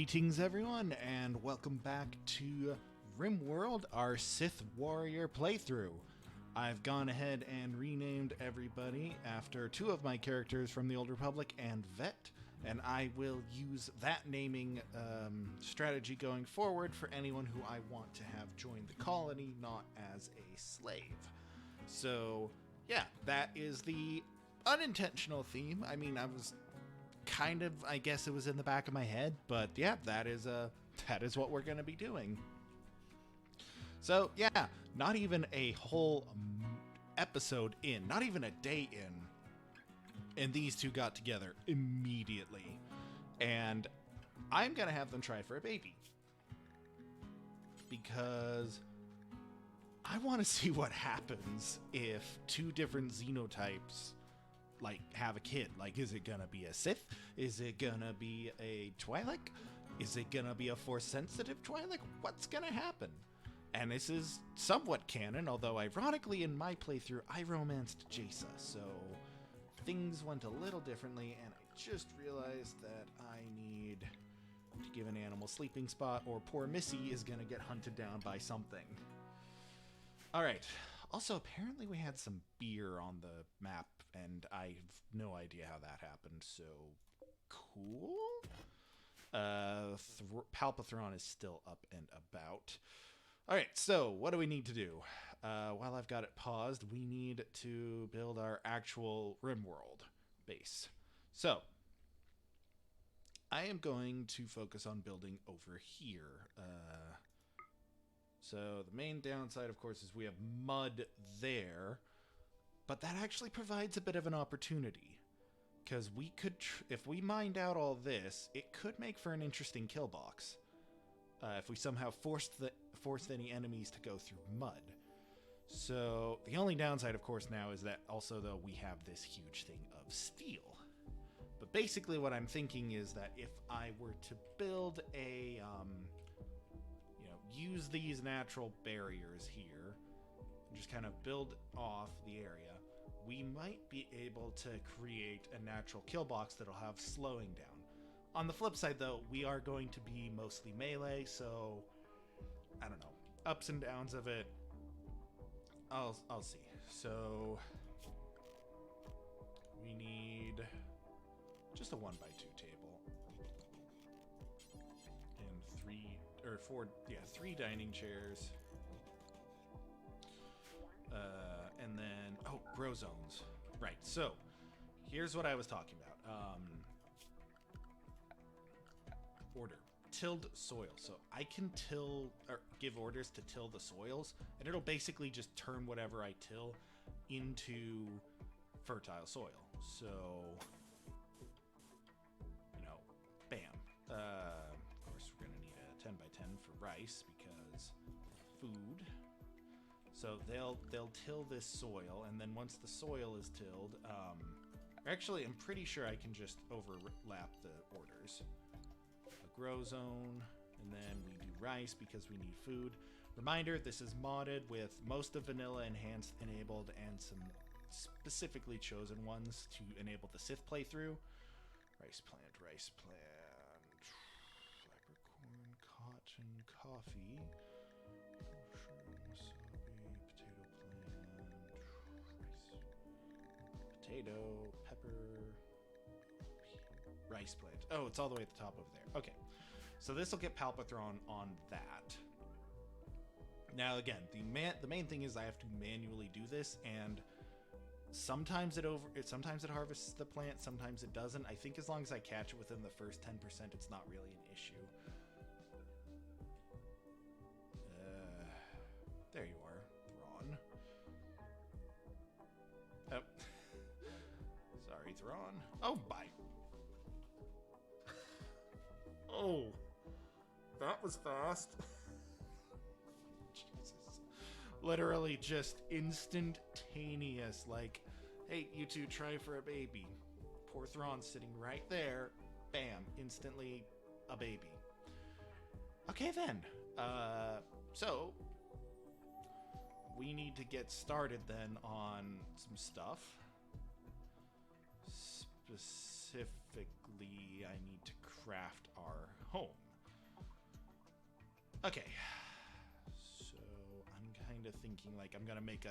Greetings everyone, and welcome back to Rimworld, our Sith Warrior playthrough. I've gone ahead and renamed everybody after two of my characters from the Old Republic and Vet, and I will use that naming strategy going forward for anyone who I want to have join the colony, not as a slave. So, yeah, that is the unintentional theme. I mean, I guess it was in the back of my head, but yeah, that is what we're going to be doing. So yeah, not even a whole episode in, not even a day in, and these two got together immediately, and I'm going to have them try for a baby because I want to see what happens if two different xenotypes have a kid. Like, is it gonna be a Sith? Is it gonna be a twilek? Is it gonna be a Force-sensitive twilek? What's gonna happen? And this is somewhat canon, although ironically in my playthrough I romanced Jaisa, so things went a little differently, and I just realized that I need to give an animal sleeping spot or poor Missy is gonna get hunted down by something. Alright, also apparently we had some beer on the map, and I have no idea how that happened, so cool. Palpathron is still up and about. Alright, so what do we need to do? While I've got it paused, we need to build our actual Rimworld base. So, I am going to focus on building over here. So the main downside, of course, is we have mud there, but that actually provides a bit of an opportunity, because we could, if we mined out all this, it could make for an interesting kill box. If we somehow forced any enemies to go through mud. So the only downside, of course, now is that also though we have this huge thing of steel. But basically, what I'm thinking is that if I were to build a use these natural barriers here, and just kind of build off the area, we might be able to create a natural kill box that'll have slowing down. On the flip side, though, we are going to be mostly melee, so I don't know. Ups and downs of it, I'll see. So we need just a 1x2 table. And three dining chairs. And then, grow zones. Right, so here's what I was talking about. Order. Tilled soil. So I can give orders to till the soils, and it'll basically just turn whatever I till into fertile soil. So, bam. Of course, we're going to need a 10x10 for rice because food. So they'll till this soil, and then once the soil is tilled, actually, I'm pretty sure I can just overlap the orders. A grow zone, and then we do rice because we need food. Reminder, this is modded with most of vanilla enhanced enabled and some specifically chosen ones to enable the Sith playthrough. Rice plant, leprechaun, cotton, coffee, mushroom, wasabi, potato plant, rice, potato, pepper, rice plant. Oh, it's all the way at the top over there. Okay, so this will get Palpathron on that. Now again, the main thing is I have to manually do this, and sometimes it harvests the plant, sometimes it doesn't. I think as long as I catch it within the first 10%, it's not really an issue. There you are, Thrawn. Oh. Sorry, Thrawn. Oh, bye. Oh. That was fast. Jesus. Literally just instantaneous, like, hey, you two try for a baby. Poor Thrawn sitting right there. Bam, instantly a baby. Okay then. So we need to get started then on some stuff. Specifically, I need to craft our home. Okay. So I'm kind of thinking like I'm gonna make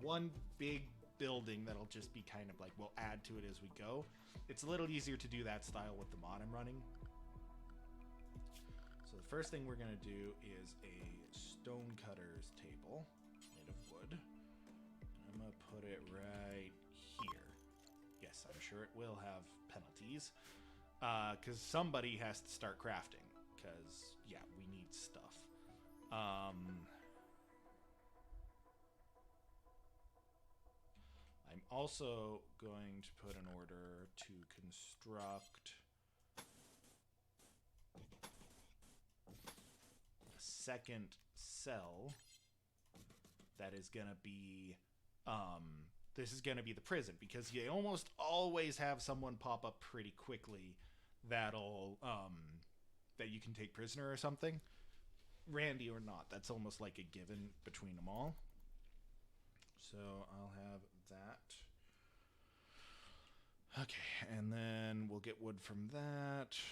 one big building that'll just be kind of like we'll add to it as we go. It's a little easier to do that style with the mod I'm running. So the first thing we're gonna do is a stonecutter's table made of wood. I'm gonna put it right here. Yes, I'm sure it will have penalties. Because somebody has to start crafting. Because, yeah, we need stuff. I'm also going to put an order to construct a second cell that is going to be, this is going to be the prison, because you almost always have someone pop up pretty quickly that'll, that you can take prisoner or something. Randy or not, that's almost like a given between them all. So I'll have that. Okay, and then we'll get wood from that. Just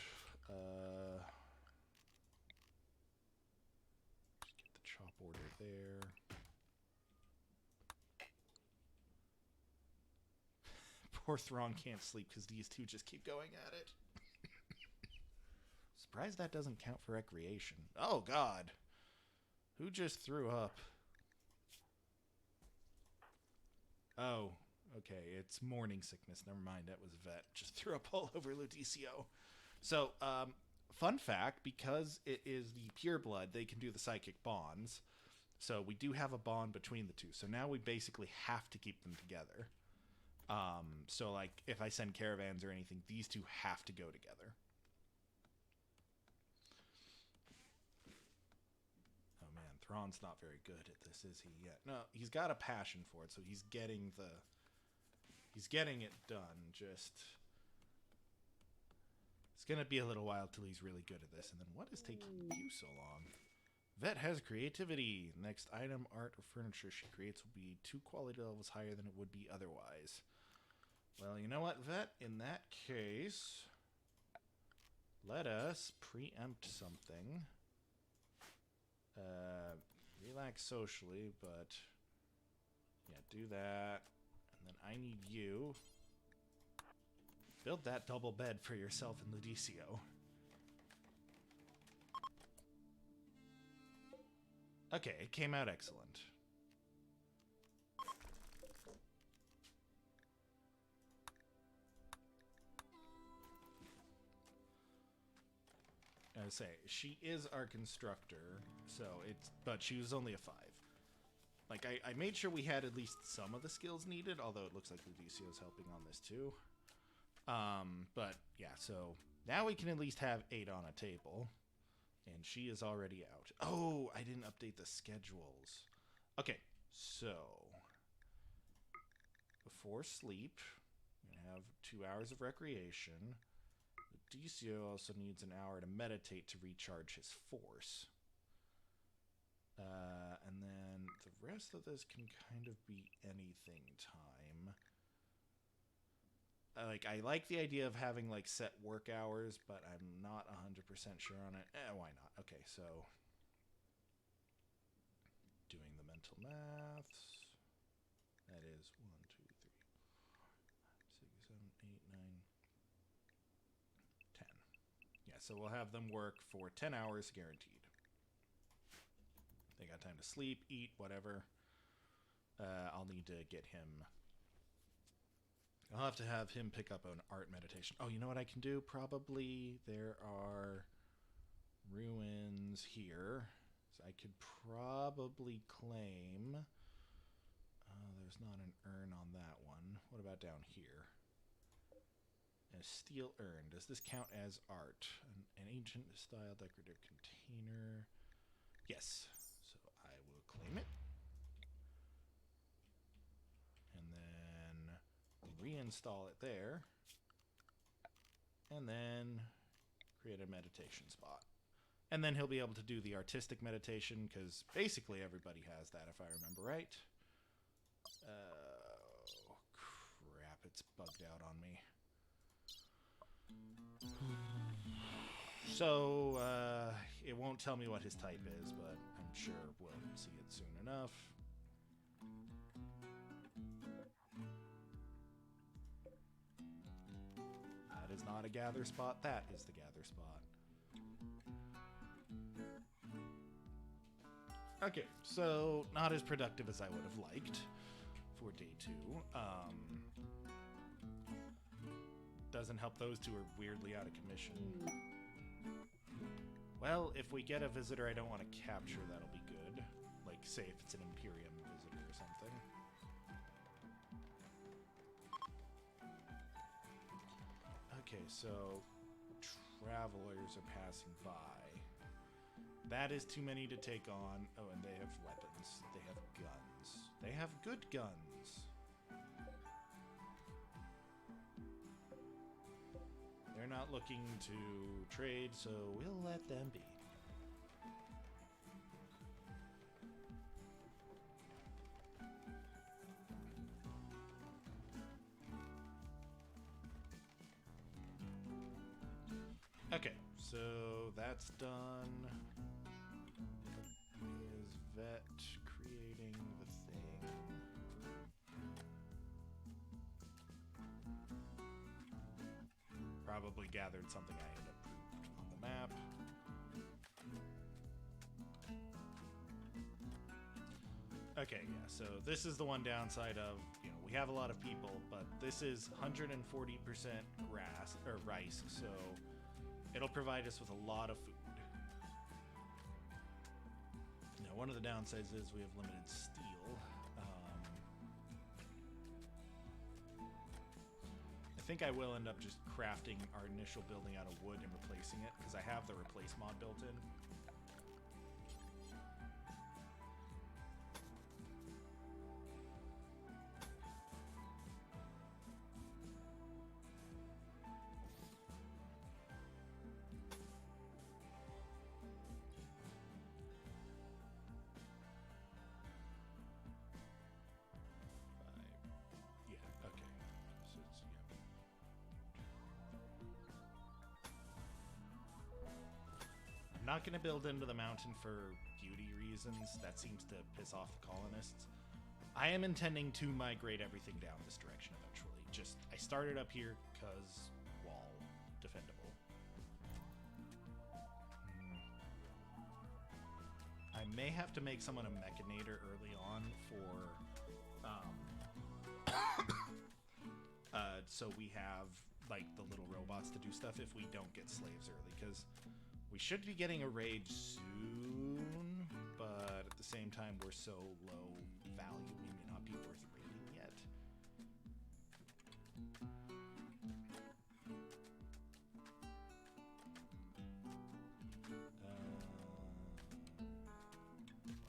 get the chop order there. Poor Thrawn can't sleep because these two just keep going at it. Surprised that doesn't count for recreation. Oh, God. Who just threw up? Oh, okay. It's morning sickness. Never mind. That was Vet. Just threw up all over Ludicio. So, fun fact, because it is the pure blood, they can do the psychic bonds. So we do have a bond between the two. So now we basically have to keep them together. So, like, if I send caravans or anything, these two have to go together. Oh, man, Thrawn's not very good at this, is he, yet? No, he's got a passion for it, so he's getting it done, just... It's gonna be a little while till he's really good at this, and then what is taking you so long? Vet has creativity. Next item, art, or furniture she creates will be 2 quality levels higher than it would be otherwise. Well, you know what, Vet? In that case, let us preempt something. Relax socially, but yeah, do that. And then I need you. Build that double bed for yourself in Ludicio. Okay, it came out excellent. I say, she is our constructor, so but she was only a 5. Like, I made sure we had at least some of the skills needed, although it looks like Ludicio's helping on this too. But yeah, so now we can at least have 8 on a table. And she is already out. Oh, I didn't update the schedules. Okay, so before sleep, we have 2 hours of recreation. Ludicio also needs an hour to meditate to recharge his force. And then the rest of this can kind of be anything time. I like the idea of having, like, set work hours, but I'm not 100% sure on it. Why not? Okay, so doing the mental maths. That is 1, 2, 3, 5, 6, 7, 8, 9, 10. Yeah, so we'll have them work for 10 hours guaranteed. They got time to sleep, eat, whatever. I'll need to get him... I'll have to have him pick up an art meditation. Oh, you know what I can do? Probably there are ruins here. So I could probably claim... there's not an urn on that one. What about down here? A steel urn. Does this count as art? An ancient style decorative container. Yes. So I will claim it. And then reinstall it there. And then create a meditation spot. And then he'll be able to do the artistic meditation, because basically everybody has that, if I remember right. Oh, crap. It's bugged out on me. So, It won't tell me what his type is, but I'm sure we'll see it soon enough. That is not a gather spot. That is the gather spot. Okay, so not as productive as I would have liked for day 2. Doesn't help those two are weirdly out of commission. Well, if we get a visitor I don't want to capture, that'll be good. Like, say if it's an Imperium visitor or something. Okay, so travelers are passing by. That is too many to take on. Oh, and they have weapons. They have guns. They have good guns. They're not looking to trade, so we'll let them be. Okay, so that's done. Is Vet creating the thing? Probably gathered something I had approved on the map. Okay, yeah, so this is the one downside of, we have a lot of people, but this is 140% grass, or rice, so it'll provide us with a lot of food. Now, one of the downsides is we have limited steel. I think I will end up just crafting our initial building out of wood and replacing it, because I have the replace mod built in. Not going to build into the mountain for beauty reasons. That seems to piss off the colonists. I am intending to migrate everything down this direction eventually. Just, I started up here because wall, defendable. I may have to make someone a mechanator early on for, so we have like the little robots to do stuff if we don't get slaves early, because we should be getting a raid soon, but at the same time, we're so low value, we may not be worth raiding yet.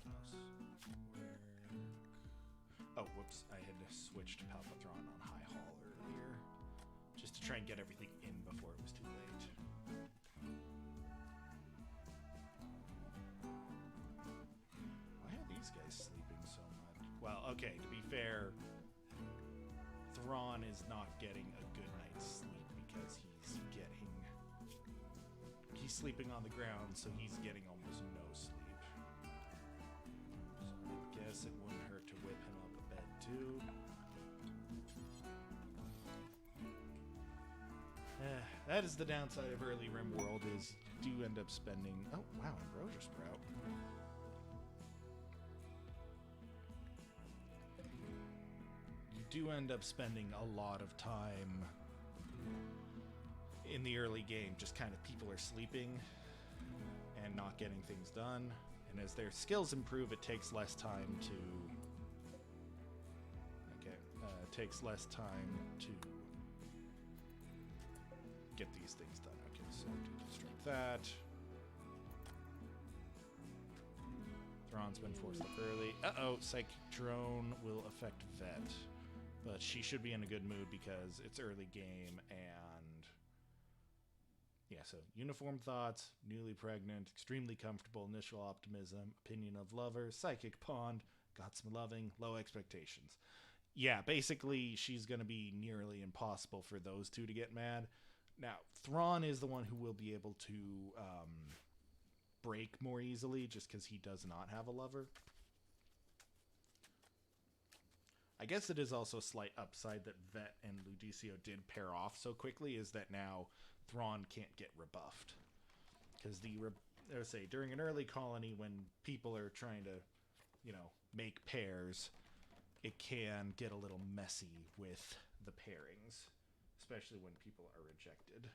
What else? Oh, whoops, I had switched Palpatron on High Hall earlier, just to try and get everything in before it was too late. Sleeping so much. Well, okay, to be fair, Thrawn is not getting a good night's sleep because he's sleeping on the ground, so he's getting almost no sleep. So I guess it wouldn't hurt to whip him up a bed too. That is the downside of early Rimworld, is you do end up spending... Oh, wow, Ambrosia Sprout. Do end up spending a lot of time in the early game, just kind of people are sleeping and not getting things done, and as their skills improve, it takes less time to get these things done. Okay, so deconstruct that. Thrawn's been forced up early. Uh-oh, Psychic Drone will affect Vet. But she should be in a good mood because it's early game, and yeah, so uniform thoughts, newly pregnant, extremely comfortable, initial optimism, opinion of lover, psychic pond, got some loving, low expectations. Yeah, basically she's going to be nearly impossible for those two to get mad. Now, Thrawn is the one who will be able to break more easily just because he does not have a lover. I guess it is also a slight upside that Vet and Ludicio did pair off so quickly, is that now Thrawn can't get rebuffed. Because during an early colony when people are trying to, make pairs, it can get a little messy with the pairings, especially when people are rejected.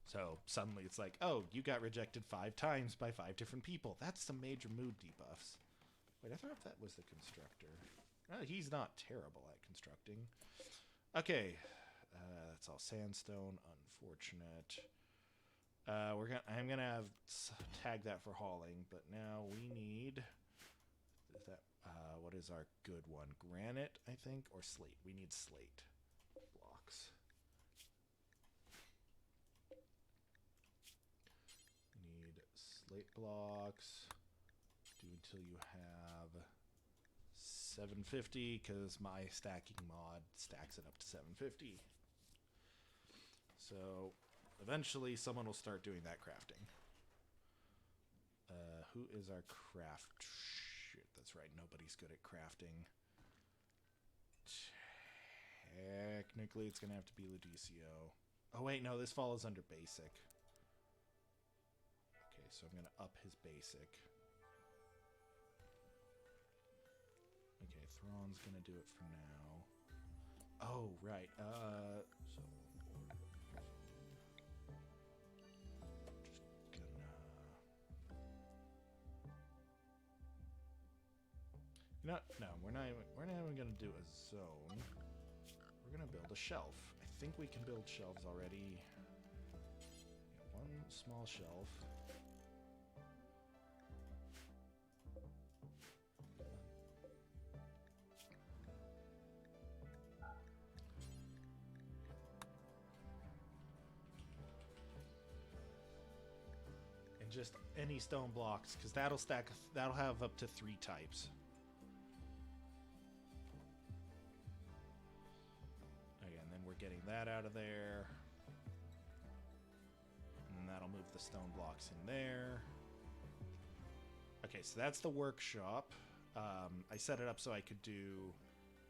So suddenly it's like, oh, you got rejected 5 times by 5 different people. That's some major mood debuffs. Wait, I thought that was the constructor. Well, he's not terrible at constructing. Okay, that's all sandstone. Unfortunate. I'm gonna tag that for hauling, but now we need that. What is our good one? Granite, I think, or slate. We need slate blocks. Need slate blocks. Do until you have 750, because my stacking mod stacks it up to 750. So eventually someone will start doing that crafting. Who is our craft? Shit, that's right. Nobody's good at crafting. Technically, it's going to have to be Ludicio. Oh, wait, no, this follows under basic. Okay, so I'm going to up his basic. Okay, Thrawn's going to do it for now. Oh, right. So no, we're not even gonna do a zone. We're gonna build a shelf. I think we can build shelves already. Yeah, one small shelf. And just any stone blocks, because that'll have up to 3 types. Getting that out of there, and that'll move the stone blocks in there. Okay, so that's the workshop. I set it up so I could do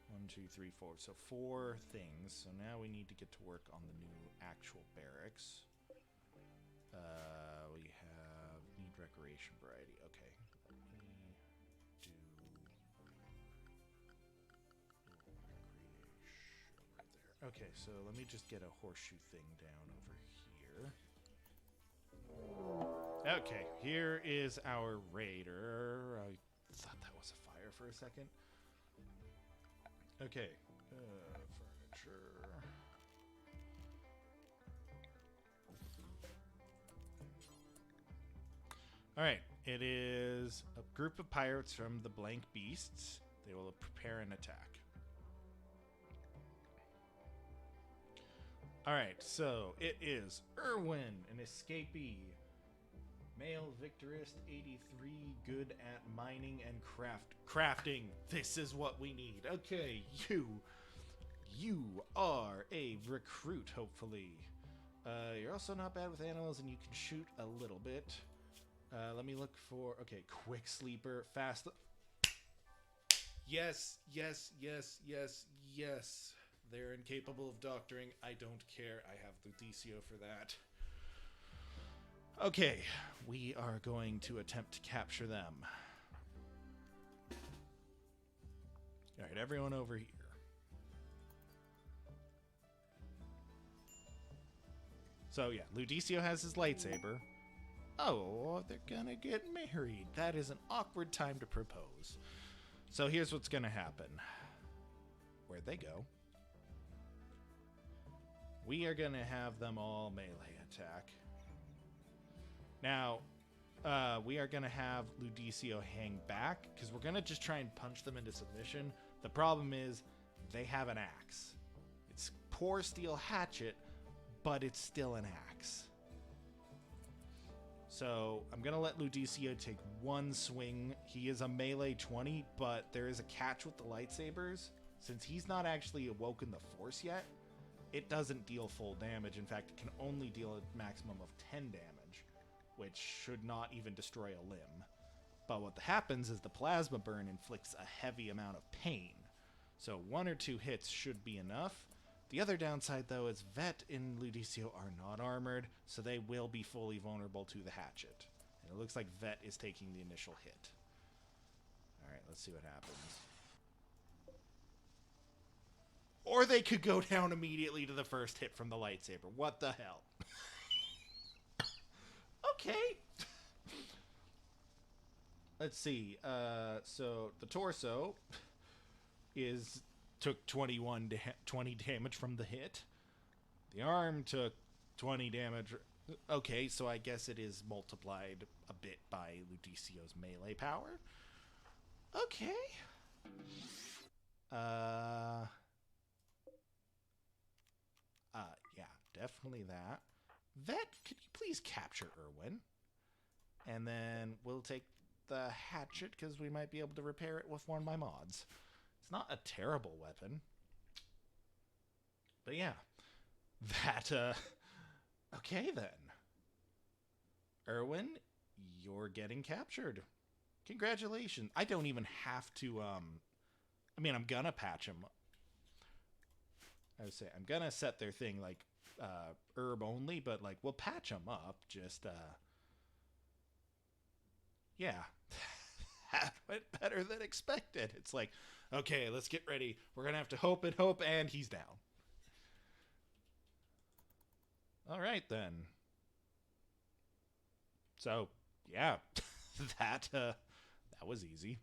1, 2, 3, 4. So 4 things. So now we need to get to work on the new actual barracks. We need recreation variety. Okay, let me do okay, so let me just get a horseshoe thing down over here. Okay, here is our raider. I thought that was a fire for a second. Okay, furniture. Alright, it is a group of pirates from the Blank Beasts. They will prepare an attack. Alright, so it is Irwin, an escapee. Male Victorist, 83, good at mining and crafting. This is what we need. Okay, you are a recruit, hopefully. You're also not bad with animals, and you can shoot a little bit. Let me look for... Okay, quick sleeper, fast... Yes. They're incapable of doctoring. I don't care. I have Ludicio for that. Okay, we are going to attempt to capture them. Alright, everyone over here. So yeah, Ludicio has his lightsaber. Oh, they're gonna get married. That is an awkward time to propose. So here's what's gonna happen. Where'd they go? We are gonna have them all melee attack. Now, we are going to have Ludicio hang back, because we're going to just try and punch them into submission. The problem is, they have an axe. It's poor steel hatchet, but it's still an axe. So, I'm going to let Ludicio take one swing. He is a melee 20, but there is a catch with the lightsabers. Since he's not actually awoken the Force yet, it doesn't deal full damage. In fact, it can only deal a maximum of 10 damage. which should not even destroy a limb. But what happens is the plasma burn inflicts a heavy amount of pain. So 1 or 2 hits should be enough. The other downside, though, is Vet and Ludicio are not armored, so they will be fully vulnerable to the hatchet. And it looks like Vet is taking the initial hit. Alright, let's see what happens. Or they could go down immediately to the first hit from the lightsaber. What the hell? Okay. Let's see. So the torso took 20 damage from the hit. The arm took 20 damage. Okay, so I guess it is multiplied a bit by Ludicio's melee power. Okay. Yeah, definitely that. Vet, could you please capture Irwin? And then we'll take the hatchet, because we might be able to repair it with one of my mods. It's not a terrible weapon. But yeah. That, okay then. Irwin, you're getting captured. Congratulations. I don't even have to, I mean, I'm gonna patch him. I would say, I'm gonna set their thing, like, herb only, but, like, we'll patch them up. Just, yeah. That went better than expected. It's like, okay, let's get ready. We're gonna have to hope, and he's down. All right, then. So, yeah, that was easy.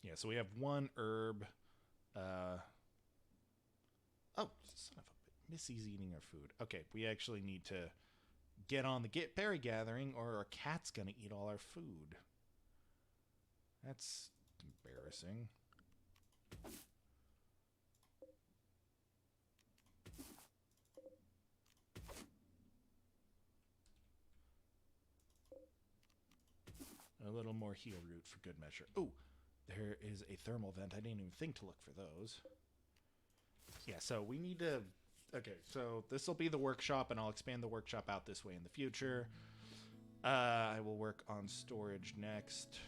Yeah, so we have 1 herb. Oh, son of a... Missy's eating our food. Okay, we actually need to get on the berry gathering, or our cat's gonna eat all our food. That's embarrassing. A little more heal root for good measure. Ooh, there is a thermal vent. I didn't even think to look for those. Yeah, so we need to... Okay, so this will be the workshop, and I'll expand the workshop out this way in the future. I will work on storage next.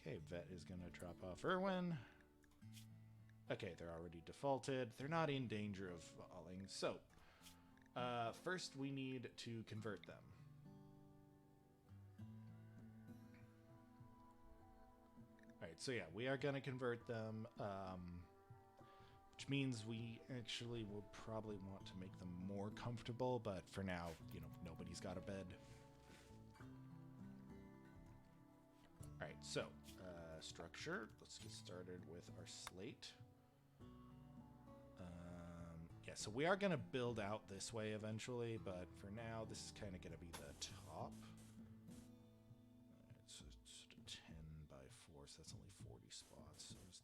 Okay, Vet is going to drop off Irwin. Okay, they're already defaulted. They're not in danger of falling. So, first we need to convert them. Alright, so yeah, we are going to convert them, which means we actually will probably want to make them more comfortable, but for now, you know, nobody's got a bed. Alright, so, structure. Let's get started with our slate. Yeah, so we are going to build out this way eventually, but for now, this is kind of going to be the top. So it's 10 by 4, so that's only 40 spots. So let's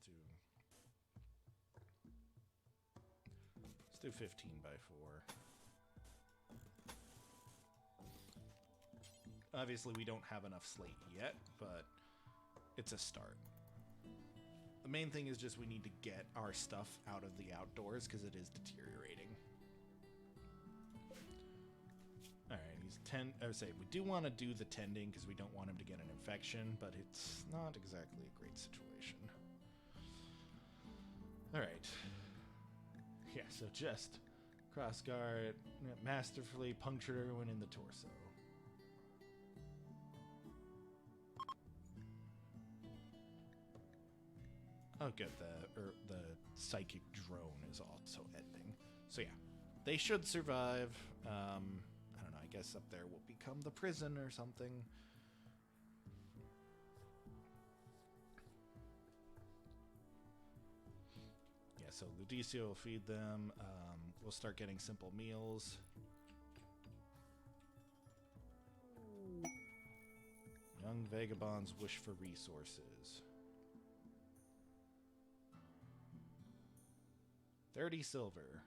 do 15 by 4. Obviously, we don't have enough slate yet, but it's a start. The main thing is just we need to get our stuff out of the outdoors because it is deteriorating. Alright, he's 10. I would say we do want to do the tending because we don't want him to get an infection, but it's not exactly a great situation. Alright. Yeah, so just crossguard, masterfully punctured everyone in the torso. Oh, good. The psychic drone is also ending. So yeah, they should survive. I don't know. I guess up there will become the prison or something. Yeah. So Ludicio will feed them. We'll start getting simple meals. Young vagabonds wish for resources. 30 silver.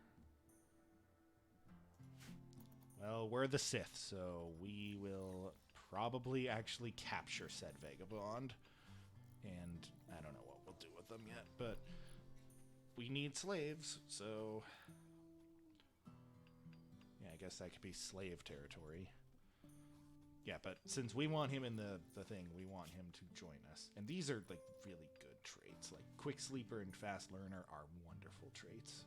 Well, we're the Sith, so we will probably actually capture said vagabond. And I don't know what we'll do with them yet, but we we need slaves, so yeah, I guess that could be slave territory. Yeah, but since we want him in the thing, we want him to join us. And these are like really good traits. Like quick sleeper and fast learner are wonderful traits.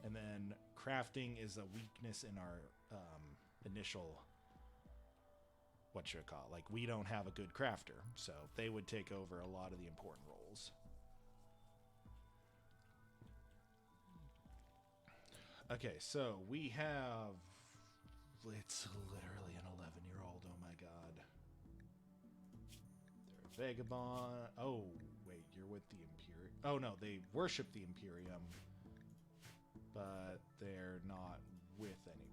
And then crafting is a weakness in our initial, what should I call it? Like, we don't have a good crafter, so they would take over a lot of the important roles. Okay, so we have... It's literally an 11-year-old, oh my god. They're a vagabond. Oh, wait, you're with the Imperium. Oh no, they worship the Imperium. But they're not with any...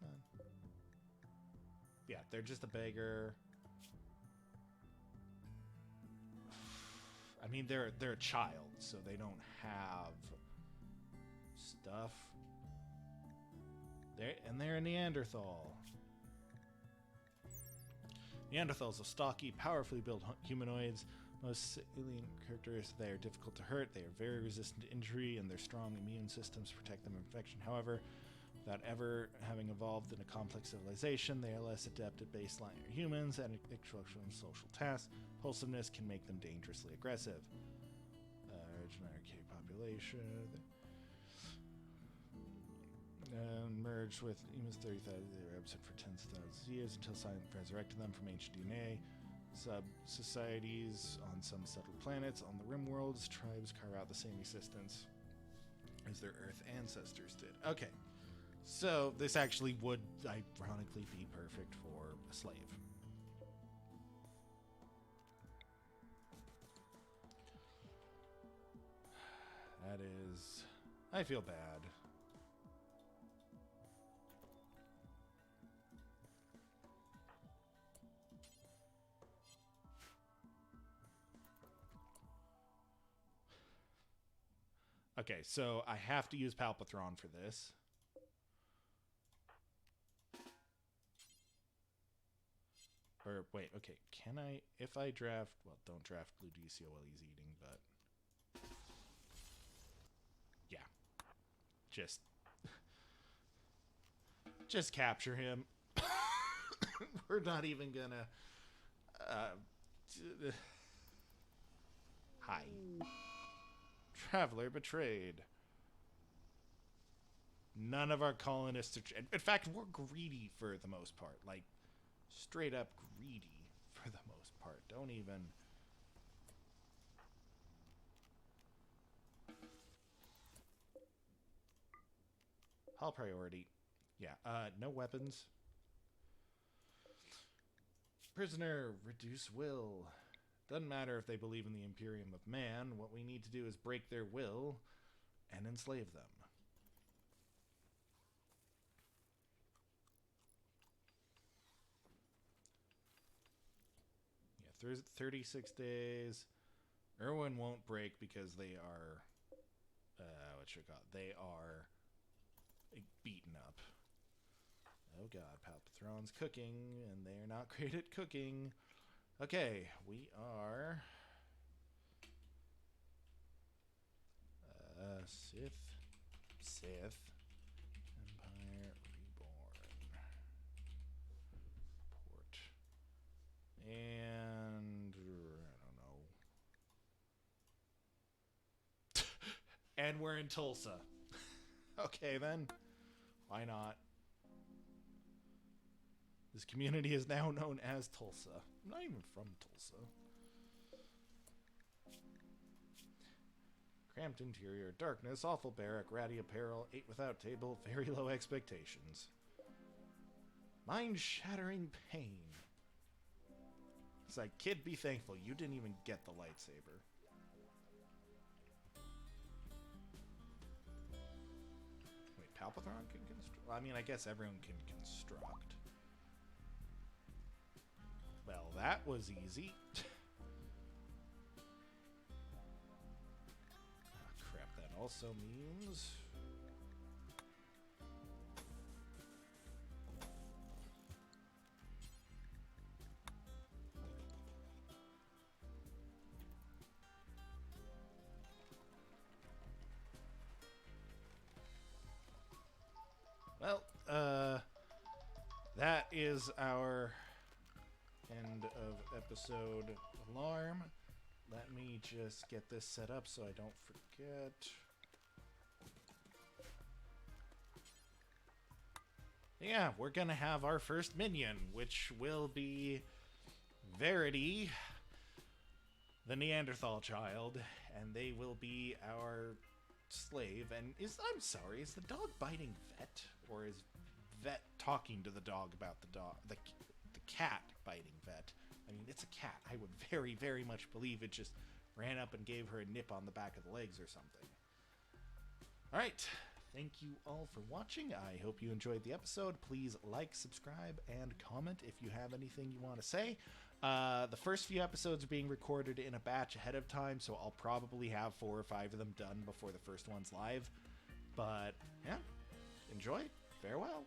Come on. Yeah, they're just a beggar. I mean, they're a child, so they don't have stuff. They're a Neanderthal. Neanderthals are stocky, powerfully built humanoids. Most salient characteristics, they are difficult to hurt, they are very resistant to injury, and their strong immune systems protect them from infection. However, without ever having evolved in a complex civilization, they are less adept at baseline humans and intellectual and social tasks. Impulsiveness can make them dangerously aggressive. Original archaic population. Merged with humans 30,000. They were absent for tens of thousands of years until science resurrected them from ancient DNA. Sub-societies on some settled planets. On the Rimworlds, tribes carve out the same existence as their Earth ancestors did. Okay, so this actually would ironically be perfect for a slave. That is... I feel bad. Okay, so I have to use Palpatron for this. Or, wait, okay, can I... If I draft... Well, don't draft Blue DCO while he's eating, but... Yeah. Just capture him. We're not even gonna... Hi. Traveler betrayed. None of our colonists are... In fact, we're greedy for the most part. Like, straight up greedy for the most part. Don't even... Hall priority. Yeah, no weapons. Prisoner, reduce will. Doesn't matter if they believe in the Imperium of Man. What we need to do is break their will and enslave them. Yeah, 36 days. Irwin won't break because they are... what you call it? They are beaten up. Oh god, Palpatron's cooking, and they're not great at cooking. Okay, we are... Sith. Empire Reborn. Port. And... I don't know. And we're in Tulsa. Okay, then. Why not? This community is now known as Tulsa. I'm not even from Tulsa. Cramped interior, darkness, awful barrack, ratty apparel, ate without table, very low expectations. Mind-shattering pain. It's like, kid, be thankful. You didn't even get the lightsaber. Wait, Palpatron can construct? I mean, I guess everyone can construct. Well, that was easy. Crap, that also means... is our end of episode alarm. Let me just get this set up so I don't forget. Yeah, we're gonna have our first minion, which will be Verity, the Neanderthal child, and they will be our slave. And I'm sorry, is the dog biting Vet, or is Vet talking to the dog about the dog? The cat biting Vet. I mean, it's a cat. I would very, very much believe it just ran up and gave her a nip on the back of the legs or something. All right. Thank you all for watching. I hope you enjoyed the episode. Please like, subscribe, and comment if you have anything you want to say. The first few episodes are being recorded in a batch ahead of time, so I'll probably have 4 or 5 of them done before the first one's live. But, yeah, enjoy. Farewell.